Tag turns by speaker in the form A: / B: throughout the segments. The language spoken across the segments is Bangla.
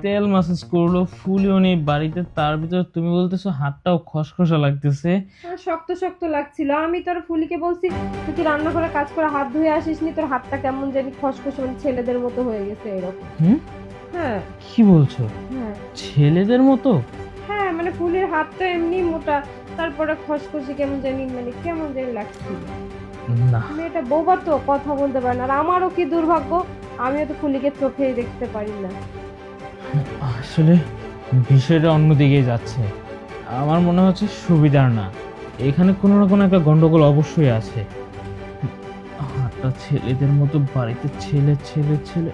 A: তেল মাসাজ করলো, ফুলিও নেই বাড়িতে, তার ভিতর তুমি বলতেছো হাতটাও খসখসা লাগতেছে।
B: শক্ত শক্ত লাগছিল। আমি তোর ফুলিকে বলছি তুই রান্নাঘরে কাজ করে হাত ধুয়ে আসিসনি, তোর হাতটা কেমন জানি খসখসে, মানে ছেলেদের মতো হয়ে গেছে এরকম। হ্যাঁ।
A: কি বলছো?
B: হ্যাঁ
A: ছেলেদের মতো?
B: হ্যাঁ, মানে ফুলের হাতটা এমনি মোটা, তারপরে খসখসে কেমন জানি, মানে কেমন জানি লাগছিল।
A: না,
B: মেয়েটা বোবা তো, কথা বলতে পারে না। আর আমারও কি দুর্ভাগ্য, আমিও তো ফুলিকে চোখেই দেখতে পারি না।
A: আসলে বিষয়টা অন্যদিকে যাচ্ছে। আমার মনে হচ্ছে সুবিধার না, এখানে কোনো না কোনো একটা গন্ডগোল অবশ্যই আছে। হাতটা ছেলেদের মতো, বাড়িতে ছেলে ছেলে ছেলে।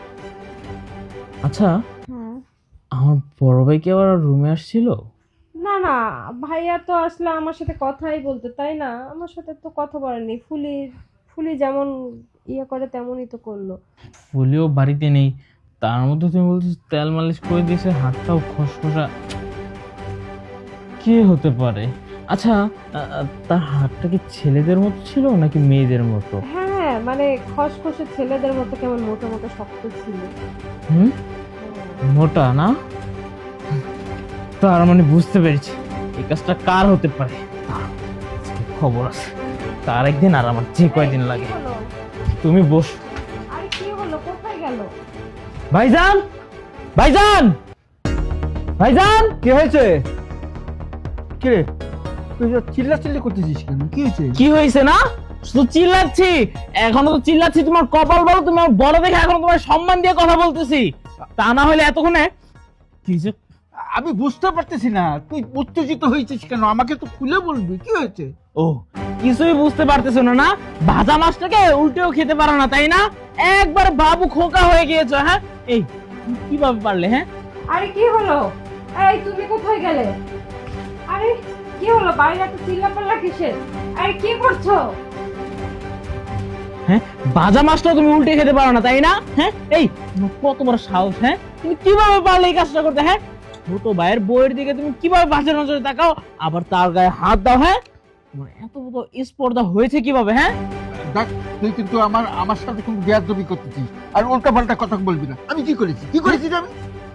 A: আচ্ছা, আমার বড় ভাই কি আবার রুমে আসছিল?
B: না না, ভাইয়া তো আসলে আমার সাথে কথাই বলতে, তাই না? আমার সাথে তো কথা বলেনি। ফুলি যেমন ইয়ে করে তেমনই তো করলো।
A: ফুলিও বাড়িতে নেই, তার মধ্যে তুমি বলছো তেল মালিশ করে দিয়েছে, হাতটাও খসখসা। কে হতে পারে? আচ্ছা, তার হাতটা কি ছেলেদের মতো ছিল নাকি মেয়েদের মতো?
B: হ্যাঁ, মানে খসখসে ছেলেদের মতো, কেমন মোটা মোটা শক্ত ছিল।
A: মোটা না? তার মানে বুঝতে পেরেছি এই কাজটা কার হতে পারে। আজকে খবর আছে তার, একদিন আর আমার যে কয়দিন লাগে।
B: কি হলো?
A: তুমি বস।
B: আরে কি হলো, কোথায় গেল?
A: ভাইজান, ভাইজান, ভাইজান!
C: কি হয়েছে? কি রে, তুই চিল্লাচিল্লি করতেছিস কেন? কি হয়েছে?
A: কি হয়েছে না? শুধু চিল্লাচ্ছি, এখনো তো চিল্লাচ্ছি। তোমার কপাল বলো, তুমি আমার বড় দেখে এখনো তোমার সম্মান দিয়ে কথা বলতেছি। তা না হলে এতক্ষণে কি যে।
C: আমি বুঝতে পারতেছি না তুই উত্তেজিত হয়েছিস কেন, আমাকে তো খুলে বলবি কি হয়েছে।
A: ও, কিছুই বুঝতে পারতেছো না? না, ভাজা মাছটাকে উল্টেও খেতে পারো না, তাই না? একবার বাবু খোকা হয়ে গিয়েছো। হ্যাঁ, এই তুমি কিভাবে পারলে? হ্যাঁ,
B: আরে কি হলো? এই তুমি কোথায় গেলে? আরে কি হলো, বাইরে এত চিল্লাপাল্লা কিসের? আরে কি করছো?
A: হ্যাঁ, ভাজা মাছটা তুমি উল্টে খেতে পারো না, তাই না? হ্যাঁ, এই তোমার কত বড় সাহস! হ্যাঁ, তুমি কিভাবে পারলে এই কাজটা করতে? হ্যাঁ, ছোট ভাইয়ের বউয়ের দিকে তুমি কিভাবে বাজে নজরে তাকাও, আবার তার গায়ে হাত দাও? হ্যাঁ, তোমার এত বড় স্পর্ধা হয়েছে কিভাবে? হ্যাঁ,
C: দেখ, তুই কিন্তু আমার সাথে কিন্তু বেয়াদবি করতেছিস, আর উল্টা পাল্টা কথা বলবি না। আমি কি করেছি? কি করেছি রে আমি?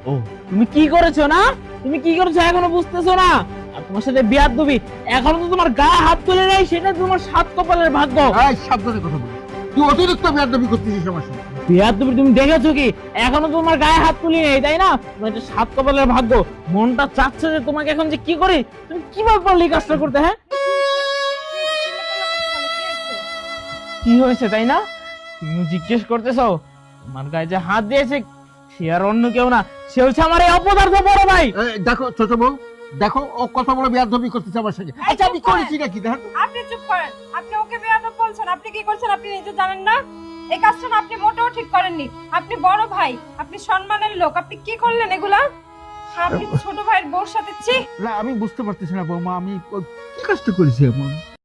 A: ও, তুমি কি করেছো? না, তুমি কি করেছো এখনো বুঝতেছো না? আর তোমার সাথে বিয়াদবি, এখনো তো তোমার গায়ে হাত তুলে নেই, সেটা তোমার সাত কপালের ভাগ্য।
C: এই সাবধানে কথা বল, তুই অতিরিক্ত বেয়াদবি করতেছিস আমার সাথে।
A: বিয়াদবি তুমি দেখেছো কি? এখনো তোমার গায়ে হাত তুলি নেই, তাই না? তোমার এটা সাত কপালের ভাগ্য। মনটা চাচ্ছে যে তোমাকে এখন যে কি করি, তুমি কিভাবে পারলে এই কাজটা করতে? হ্যাঁ, কি হয়েছে তাই না? তুমি জিজ্ঞেস করতেছো? আমার গায়ে যে হাত দিয়েছে সে আর অন্য কেউ না, সে হচ্ছে আমার এই অপদার্থ বড় ভাই।
C: দেখো ছোট বউ, দেখো ও কথা বলে বেয়াদবি করতেছে আমার সাথে। আচ্ছা আমি করেছি নাকি? দেখ,
B: আপনি চুপ করেন। আপনি ওকে বেয়াদব বলছেন। আপনি কি করছেন আপনি নিজে জানেন না? এই কাজটা না আপনি মোটেও ঠিক করেননি। আপনি বড় ভাই, আপনি সম্মানের লোক, আপনি কি করলেন এগুলা? আপনি ছোট ভাইয়ের বউর সাথে ছি।
C: না আমি বুঝতে পারতেছি না বৌমা, আমি কি কাজটা করেছি এমন।